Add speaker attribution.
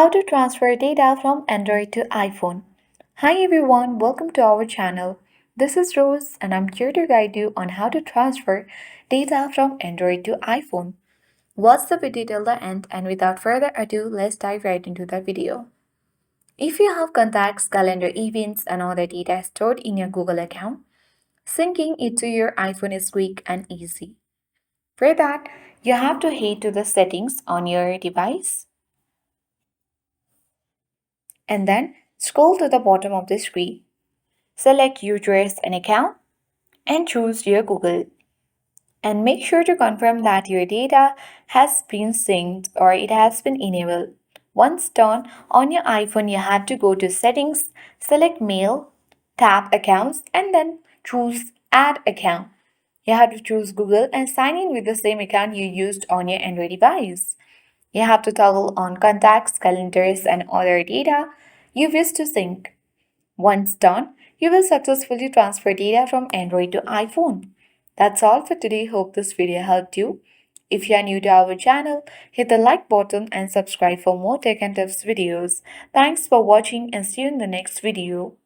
Speaker 1: How to transfer data from Android to iPhone. Hi everyone, welcome to our channel. This is Rose and I'm here to guide you on how to transfer data from Android to iPhone. Watch the video till the end and without further ado, let's dive right into the video. If you have contacts, calendar events and all the data stored in your Google account, syncing it to your iPhone is quick and easy. For that, you have to head to the settings on your device and then scroll to the bottom of the screen. Select Users and Account and choose your Google. And make sure to confirm that your data has been synced or it has been enabled. Once done, on your iPhone, you have to go to Settings, select Mail, tap Accounts, and then choose Add Account. You have to choose Google and sign in with the same account you used on your Android device. You have to toggle on contacts, calendars, and other data you wish to sync. Once done, you will successfully transfer data from Android to iPhone. That's all for today. Hope this video helped you. If you are new to our channel, hit the like button and subscribe for more tech and tips videos. Thanks for watching and see you in the next video.